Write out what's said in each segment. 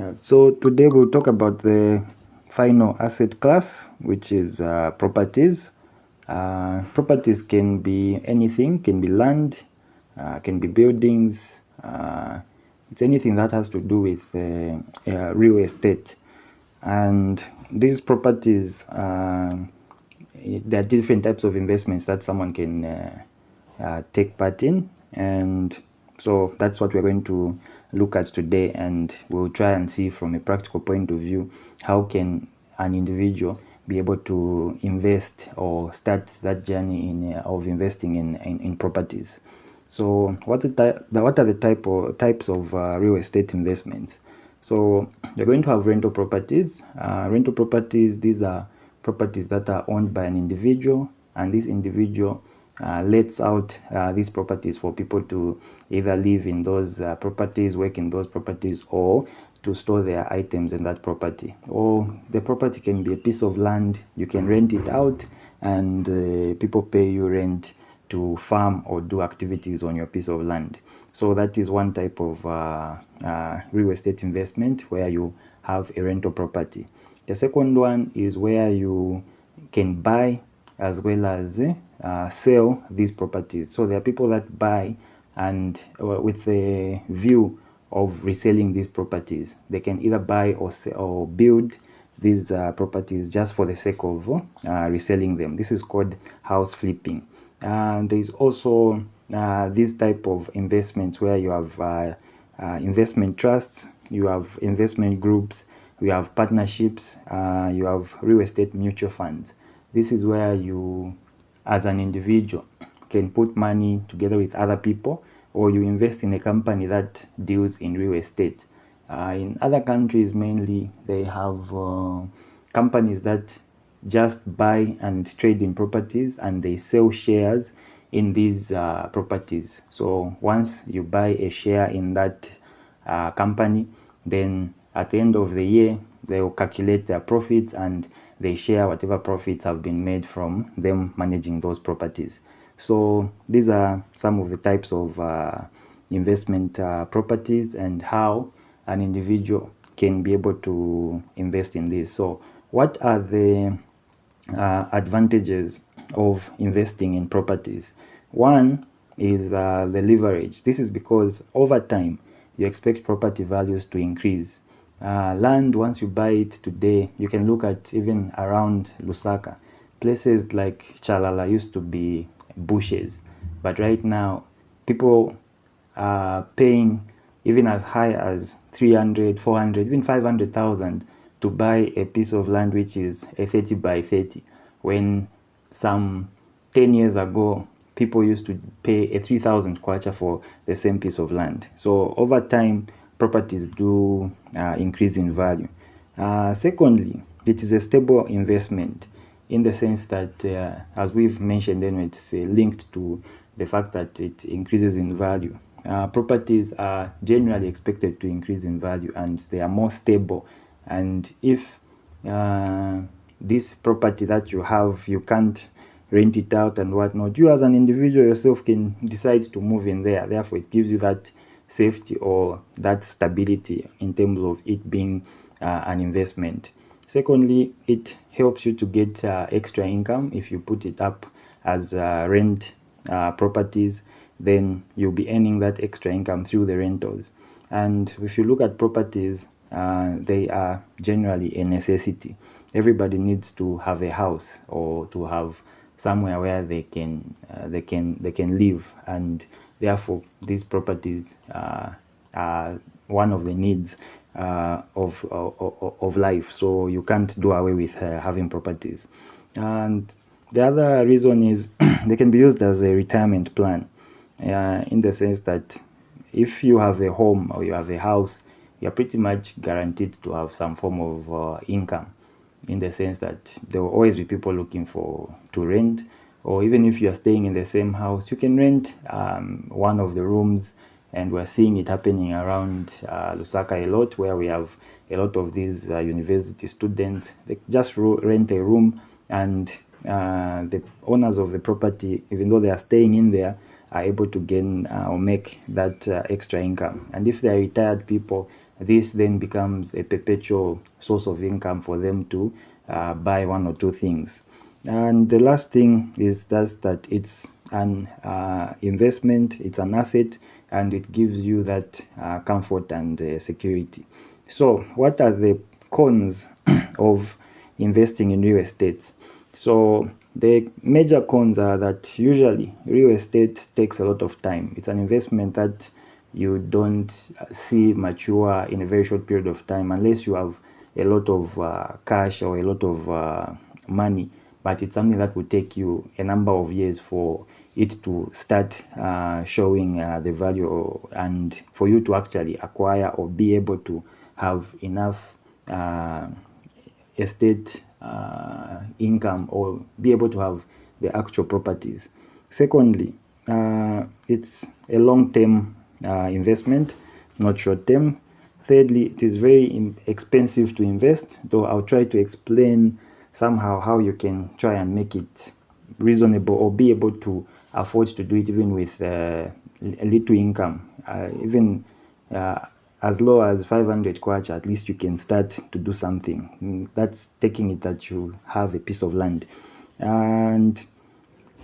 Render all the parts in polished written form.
Yeah, so today we'll talk about the final asset class, which is properties. Properties can be anything, can be land, can be buildings. It's anything that has to do with real estate. And these properties, there are different types of investments that someone can take part in. And so that's what we're going to look at today, and we'll try and see from a practical point of view how can an individual be able to invest or start that journey of investing in properties. So what are the types of real estate investments? So you're going to have rental properties. Rental properties, these are properties that are owned by an individual, and this individual lets out these properties for people to either live in those properties, work in those properties, or to store their items in that property. Or the property can be a piece of land. You can rent it out, and people pay you rent to farm or do activities on your piece of land. So that is one type of real estate investment where you have a rental property. The second one is where you can buy as well as sell these properties. So there are people that buy and with the view of reselling these properties. They can either buy or sell, or build these properties just for the sake of reselling them. This is called house flipping. There is also this type of investments where you have investment trusts, you have investment groups, you have partnerships, you have real estate mutual funds. This is where you, as an individual, can put money together with other people, or you invest in a company that deals in real estate. In other countries, mainly, they have companies that just buy and trade in properties, and they sell shares in these properties. So once you buy a share in that company, then at the end of the year, they will calculate their profits and they share whatever profits have been made from them managing those properties. So these are some of the types of investment properties and how an individual can be able to invest in this. So what are the advantages of investing in properties? One is the leverage. This is because over time you expect property values to increase. Land, once you buy it today, you can look at even around Lusaka. Places like Chalala used to be bushes, but right now people are paying even as high as 300, 400, even 500,000 to buy a piece of land which is a 30 by 30, when some 10 years ago people used to pay a 3,000 kwacha for the same piece of land. So over time, properties do increase in value. Secondly, it is a stable investment in the sense that, as we've mentioned, then it's linked to the fact that it increases in value. Properties are generally expected to increase in value, and they are more stable. And if this property that you have, you can't rent it out and whatnot, you as an individual yourself can decide to move in there. Therefore, it gives you that safety or that stability in terms of it being an investment. Secondly, it helps you to get extra income. If you put it up as rent properties, then you'll be earning that extra income through the rentals. And if you look at properties, they are generally a necessity. Everybody needs to have a house or to have somewhere where they can live, and therefore these properties are one of the needs of life. So you can't do away with having properties. And the other reason is they can be used as a retirement plan, in the sense that if you have a home or you have a house, you're pretty much guaranteed to have some form of income, in the sense that there will always be people looking to rent. Or even if you're staying in the same house, you can rent one of the rooms. And we're seeing it happening around Lusaka a lot, where we have a lot of these university students. They just rent a room, and the owners of the property, even though they are staying in there, are able to gain or make that extra income. And if they are retired people, this then becomes a perpetual source of income for them to buy one or two things. And the last thing is that it's an investment, it's an asset, and it gives you that comfort and security. So what are the cons of investing in real estate? So the major cons are that usually real estate takes a lot of time. It's an investment that you don't see mature in a very short period of time unless you have a lot of cash or a lot of money. But it's something that will take you a number of years for it to start showing the value, and for you to actually acquire or be able to have enough estate income or be able to have the actual properties. Secondly, it's a long-term investment, not short-term. Thirdly, it is very expensive to invest, though I'll try to explain somehow how you can try and make it reasonable or be able to afford to do it even with a little income. Even as low as 500 kwacha, at least you can start to do something. That's taking it that you have a piece of land. And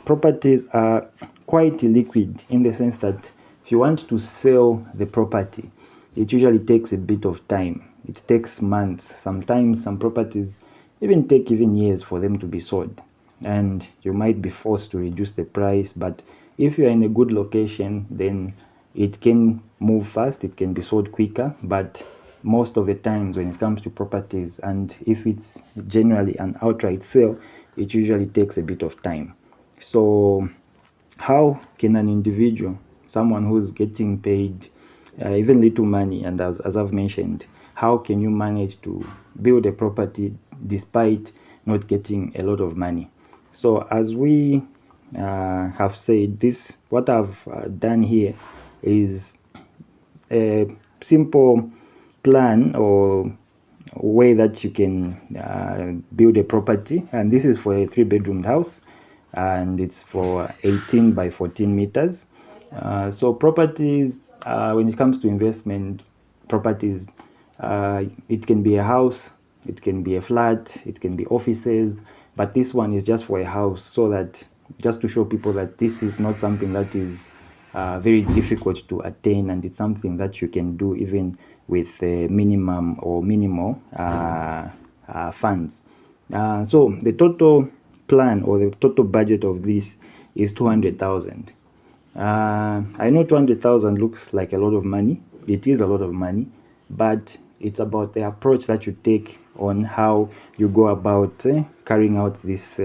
properties are quite illiquid in the sense that if you want to sell the property, it usually takes a bit of time. It takes months. Sometimes some properties even take years for them to be sold, and you might be forced to reduce the price. But if you're in a good location, then it can move fast, it can be sold quicker. But most of the times when it comes to properties, and if it's generally an outright sale, it usually takes a bit of time. So how can an individual, someone who's getting paid even little money, and as I've mentioned, how can you manage to build a property despite not getting a lot of money? So as we have said, this, what I've done here is a simple plan or way that you can build a property, and this is for a 3-bedroom house, and it's for 18 by 14 meters. So properties, when it comes to investment properties, it can be a house, it can be a flat, it can be offices, but this one is just for a house, so that just to show people that this is not something that is very difficult to attain, and it's something that you can do even with minimum or minimal funds. So the total plan or the total budget of this is 200,000. I know 200,000 looks like a lot of money. It is a lot of money, but it's about the approach that you take on how you go about carrying out this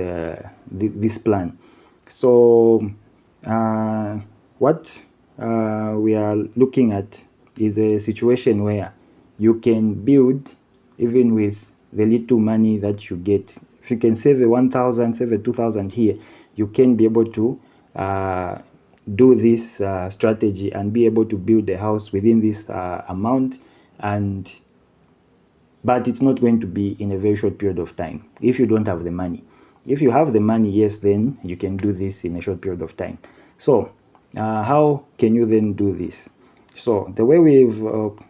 this plan. So what we are looking at is a situation where you can build even with the little money that you get. If you can save a 1,000, save a 2,000 here, you can be able to do this strategy and be able to build the house within this amount. But it's not going to be in a very short period of time if you don't have the money. If you have the money, yes, then you can do this in a short period of time. So how can you then do this? So the way we've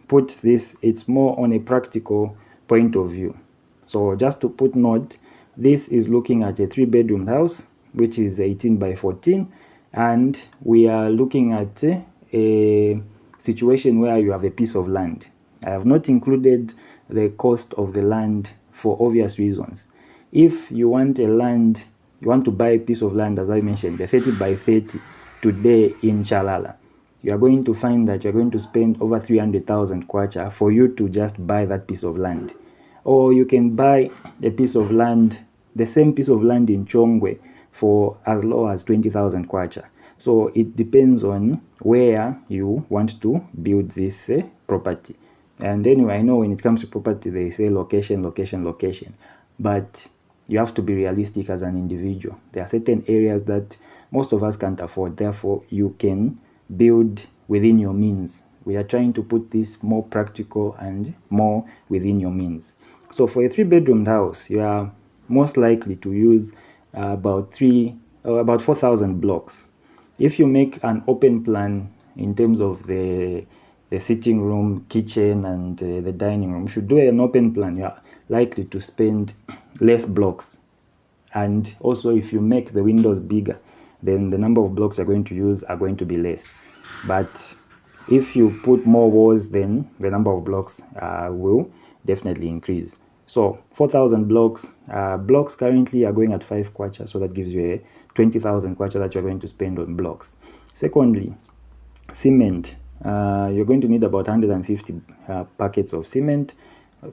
put this, it's more on a practical point of view. So just to put note, this is looking at a 3-bedroom house, which is 18 by 14. And we are looking at a situation where you have a piece of land. I have not included the cost of the land for obvious reasons. If you want a land, you want to buy a piece of land, as I mentioned, the 30 by 30 today in Chalala, you are going to find that you're going to spend over 300,000 kwacha for you to just buy that piece of land. Or you can buy a piece of land, the same piece of land in Chongwe, for as low as 20,000 kwacha. So it depends on where you want to build this property. And anyway, I know when it comes to property, they say location, location, location. But you have to be realistic as an individual. There are certain areas that most of us can't afford. Therefore, you can build within your means. We are trying to put this more practical and more within your means. So for a 3-bedroom house, you are most likely to use about 4,000 blocks. If you make an open plan in terms of the the sitting room, kitchen, and the dining room. If you do an open plan, you are likely to spend less blocks. And also, if you make the windows bigger, then the number of blocks you're going to use are going to be less. But if you put more walls, then the number of blocks will definitely increase. So 4,000 blocks. Blocks currently are going at 5 kwacha, so that gives you a 20,000 kwacha that you're going to spend on blocks. Secondly, cement. You're going to need about 150 packets of cement.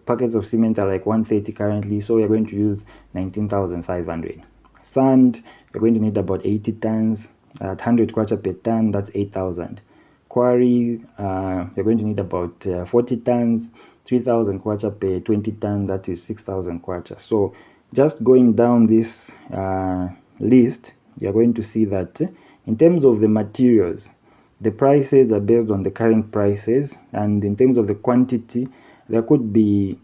Packets of cement are like 130 currently, so you're going to use 19,500. Sand, you're going to need about 80 tons at 100 kwacha per ton, that's 8,000. Quarry, you're going to need about 40 tons, 3,000 kwacha per 20 ton, that is 6,000 kwacha. So just going down this list, you're going to see that in terms of the materials, the prices are based on the current prices, and in terms of the quantity, there could be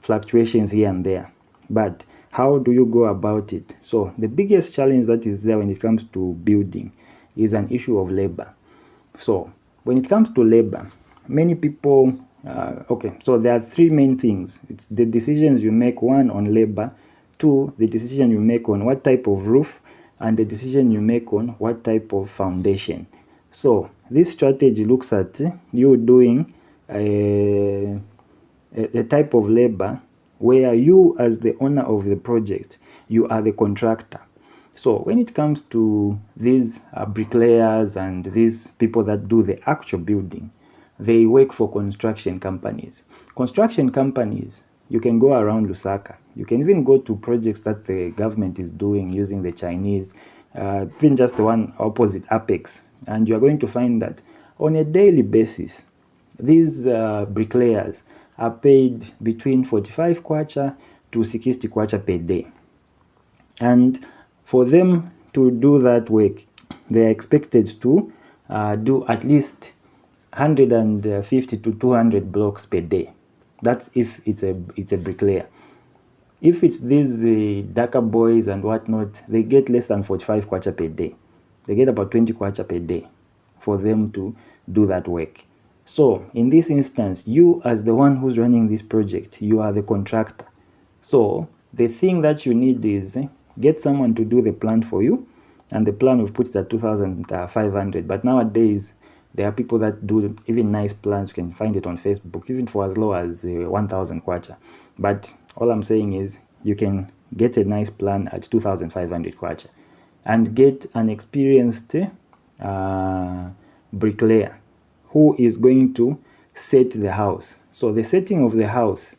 fluctuations here and there. But how do you go about it? So the biggest challenge that is there when it comes to building is an issue of labor. So when it comes to labor, many people, so there are 3 main things. It's the decisions you make, 1, on labor, 2, the decision you make on what type of roof, and the decision you make on what type of foundation. So this strategy looks at you doing a type of labor where you, as the owner of the project, you are the contractor. So when it comes to these bricklayers and these people that do the actual building, they work for construction companies. Construction companies, you can go around Lusaka. You can even go to projects that the government is doing using the Chinese, even just the one opposite Apex. And you are going to find that on a daily basis, these bricklayers are paid between 45 kwacha to 60 kwacha per day. And for them to do that work, they are expected to do at least 150 to 200 blocks per day. That's if it's a bricklayer. If it's these darker boys and whatnot, they get less than 45 kwacha per day. They get about 20 kwacha per day for them to do that work. So in this instance, you, as the one who's running this project, you are the contractor. So the thing that you need is get someone to do the plan for you, and the plan we've put it at 2,500. But nowadays, there are people that do even nice plans. You can find it on Facebook, even for as low as 1,000 kwacha. But all I'm saying is you can get a nice plan at 2,500 kwacha and get an experienced bricklayer who is going to set the house. So the setting of the house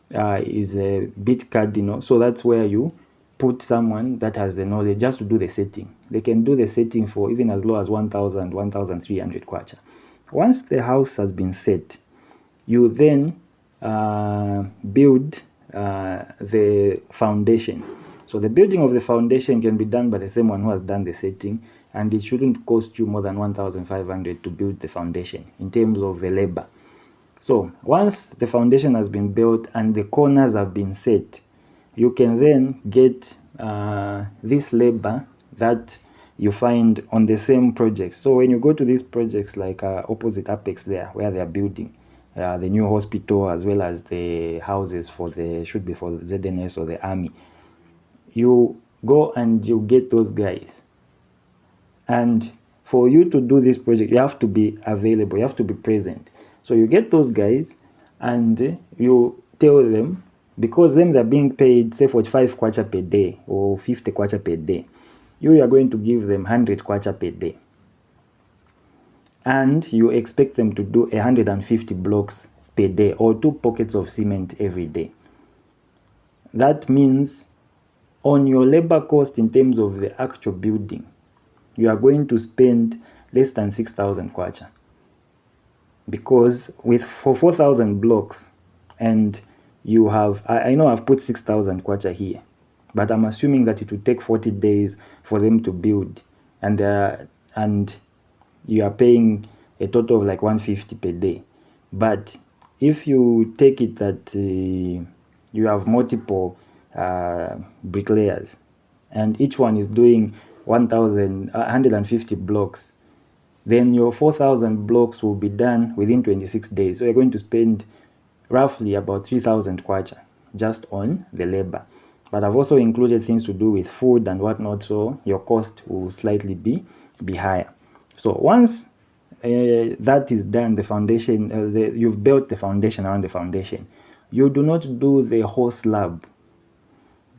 is a bit cardinal. So that's where you put someone that has the knowledge just to do the setting. They can do the setting for even as low as 1,000, 1,300 kwacha. Once the house has been set, you then build the foundation. So the building of the foundation can be done by the same one who has done the setting, and it shouldn't cost you more than 1,500 to build the foundation in terms of the labor. So once the foundation has been built and the corners have been set, you can then get this labor that you find on the same projects. So when you go to these projects like opposite Apex there, where they are building the new hospital as well as the houses for the ZNS or the army, you go and you get those guys. And for you to do this project, you have to be available, you have to be present. So you get those guys and you tell them, because them they're being paid say 45 kwacha per day or 50 kwacha per day, you are going to give them 100 kwacha per day. And you expect them to do 150 blocks per day or 2 pockets of cement every day. That means on your labor cost in terms of the actual building, you are going to spend less than 6,000 kwacha. Because for 4,000 blocks, and you have, I know I've put 6,000 kwacha here, but I'm assuming that it will take 40 days for them to build, and you are paying a total of like 150 per day. But if you take it that you have multiple bricklayers, and each one is doing 150 blocks, then your 4,000 blocks will be done within 26 days. So you're going to spend roughly about 3,000 kwacha just on the labor. But I've also included things to do with food and whatnot, so your cost will slightly be higher. So once that is done, the foundation, you've built the foundation around the foundation, you do not do the whole slab.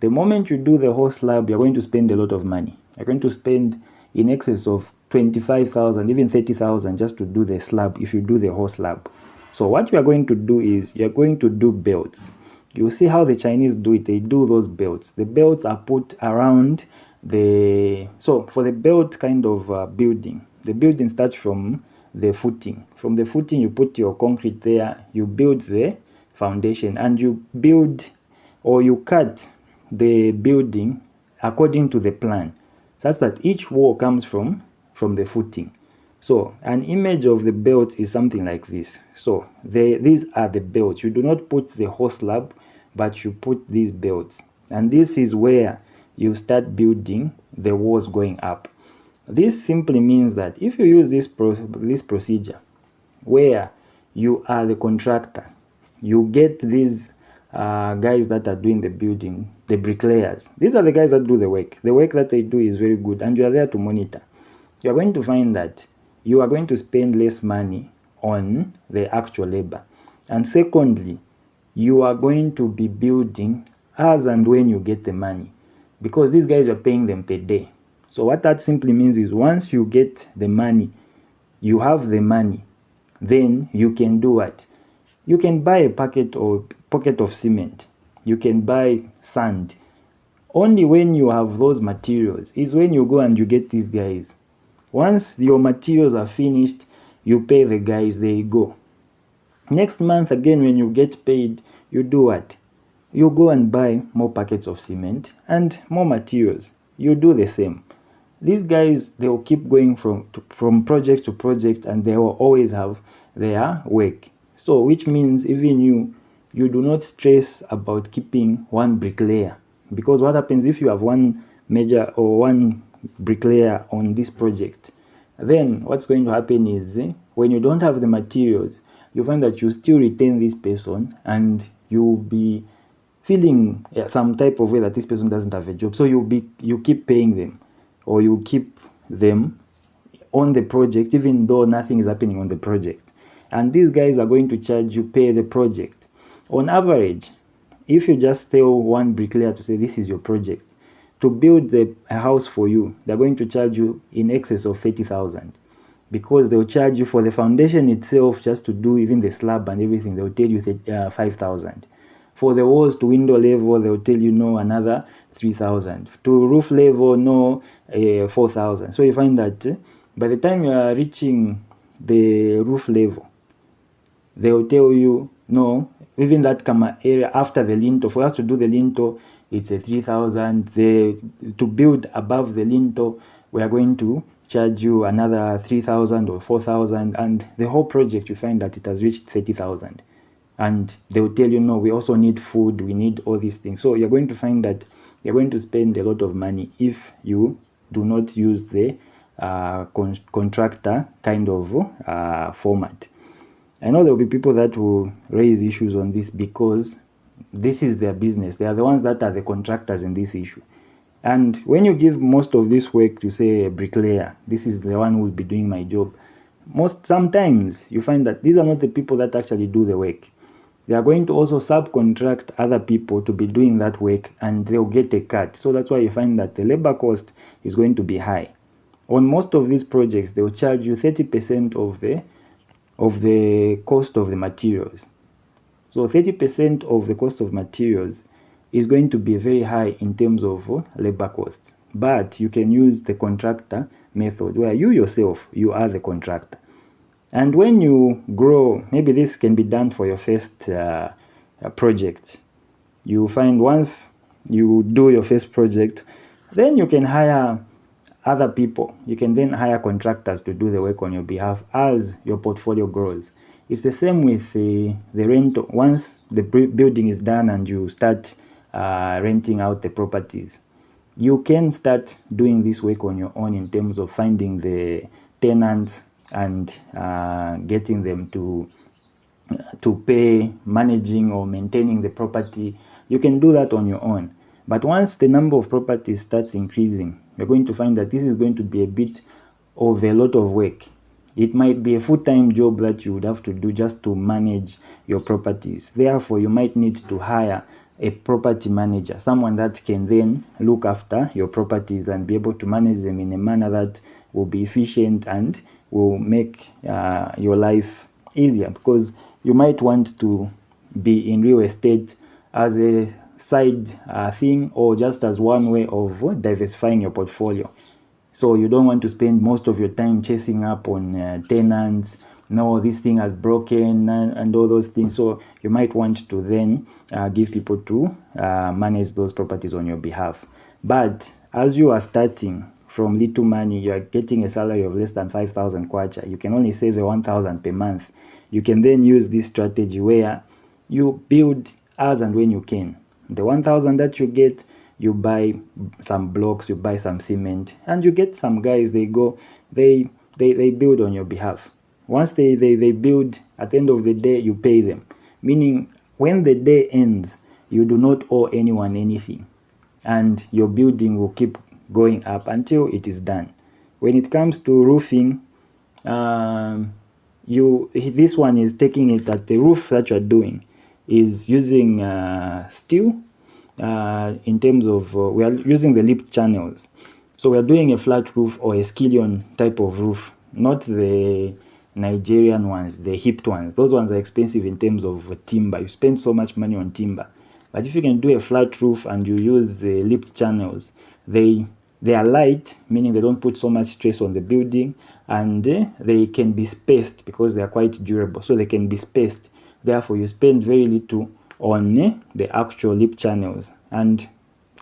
The moment you do the whole slab, you're going to spend a lot of money. You're going to spend in excess of 25,000, even 30,000 just to do the slab if you do the whole slab. So what you are going to do is you're going to do belts. You see how the Chinese do it. They do those belts. The belts are put around the... So for the belt kind of building, the building starts from the footing. From the footing, you put your concrete there, you build the foundation, and you build or you cut the building according to the plan, such that each wall comes from the footing. So an image of the belt is something like this. So these are the belts. You do not put the whole slab, but you put these belts. And this is where you start building the walls going up. This simply means that if you use this procedure, where you are the contractor, you get these guys that are doing the building, the bricklayers. These are the guys that do the work. The work that they do is very good, and you are there to monitor. You are going to find that you are going to spend less money on the actual labor. And secondly, you are going to be building as and when you get the money, because these guys are paying them per day. So what that simply means is once you get the money, you have the money, then you can do what? You can buy a pocket of cement. You can buy sand. Only when you have those materials is when you go and you get these guys. Once your materials are finished, you pay the guys, they go. Next month again, when you get paid, you do what? You go and buy more packets of cement and more materials. You do the same. These guys, they will keep going from project to project, and they will always have their work. So which means even you do not stress about keeping one bricklayer, because what happens if you have one major or one bricklayer on this project, then what's going to happen is when you don't have the materials, you find that you still retain this person, and you'll be feeling some type of way that this person doesn't have a job. So you keep paying them, or you keep them on the project even though nothing is happening on the project. And these guys are going to charge you pay the project. On average, if you just tell one bricklayer to say this is your project, to build a house for you, they're going to charge you in excess of 30,000, because they'll charge you for the foundation itself, just to do even the slab and everything. They'll tell you 5,000. For the walls to window level, they'll tell you no, another 3,000. To roof level, no, 4,000. So you find that by the time you are reaching the roof level, they'll tell you no, even that area after the lintel, for us to do the lintel, it's a 3,000. To build above the lintel, we are going to charge you another 3,000 or 4,000, and the whole project, you find that it has reached 30,000. And they will tell you, no, we also need food, we need all these things. So you're going to find that you're going to spend a lot of money if you do not use the contractor kind of format. I know there will be people that will raise issues on this, because this is their business. They are the ones that are the contractors in this issue. And when you give most of this work to, say, a bricklayer, this is the one who will be doing my job, sometimes you find that these are not the people that actually do the work. They are going to also subcontract other people to be doing that work, and they'll get a cut. So that's why you find that the labor cost is going to be high. On most of these projects, they'll charge you 30% of the cost of the materials. So 30% of the cost of materials is going to be very high in terms of labor costs. But you can use the contractor method, where you yourself, you are the contractor. And when you grow, maybe this can be done for your first project. You find once you do your first project, then you can hire other people. You can then hire contractors to do the work on your behalf as your portfolio grows. It's the same with the rental. Once the building is done and you start renting out the properties, you can start doing this work on your own in terms of finding the tenants, and getting them to pay, managing or maintaining the property, you can do that on your own. But once the number of properties starts increasing, you're going to find that this is going to be a bit of a lot of work. It might be a full-time job that you would have to do just to manage your properties. Therefore, you might need to hire a property manager, someone that can then look after your properties and be able to manage them in a manner that will be efficient and will make your life easier, because you might want to be in real estate as a side thing, or just as one way of diversifying your portfolio. So you don't want to spend most of your time chasing up on tenants. No, this thing has broken and all those things. So you might want to then give people to manage those properties on your behalf. But as you are starting from little money, you are getting a salary of less than 5,000 kwacha, you can only save 1,000 per month. You can then use this strategy where you build as and when you can. The 1,000 that you get, you buy some blocks, you buy some cement, and you get some guys, they build on your behalf. Once they build, at the end of the day, you pay them. Meaning, when the day ends, you do not owe anyone anything. And your building will keep going up until it is done. When it comes to roofing, this one is taking it that the roof that you're doing is using steel. In terms of we are using the lip channels, so we are doing a flat roof or a skillion type of roof, not the Nigerian ones, the hipped ones. Those ones are expensive in terms of timber. You spend so much money on timber. But if you can do a flat roof and you use the lipped channels, they are light, meaning they don't put so much stress on the building, and they can be spaced because they are quite durable, so they can be spaced. Therefore, you spend very little on the actual lip channels. And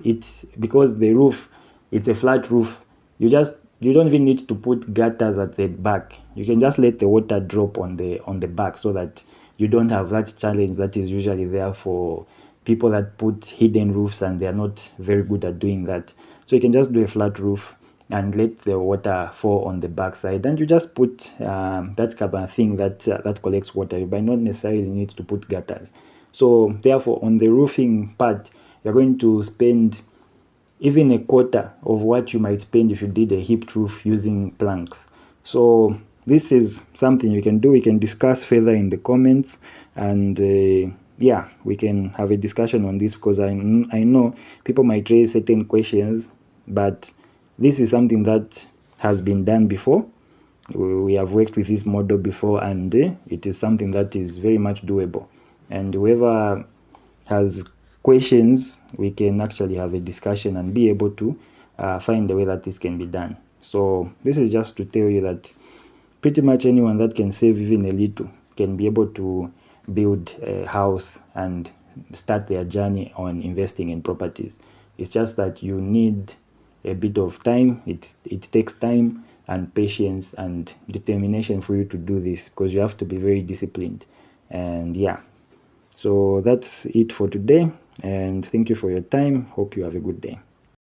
it's because the roof, it's a flat roof, you don't even need to put gutters at the back. You can just let the water drop on the back, so that you don't have that challenge that is usually there for people that put hidden roofs and they are not very good at doing that. So you can just do a flat roof and let the water fall on the backside, and you just put that kind of thing that collects water. You might not necessarily need to put gutters. So therefore, on the roofing part, you're going to spend even a quarter of what you might spend if you did a hipped roof using planks. So this is something you can do. We can discuss further in the comments, and yeah, we can have a discussion on this, because I know people might raise certain questions, but this is something that has been done before. We have worked with this model before, and it is something that is very much doable. And whoever has questions, we can actually have a discussion and be able to find a way that this can be done. So this is just to tell you that pretty much anyone that can save even a little can be able to build a house and start their journey on investing in properties. It's just that you need a bit of time. It takes time and patience and determination for you to do this, because you have to be very disciplined. And yeah, so that's it for today, and thank you for your time. Hope you have a good day.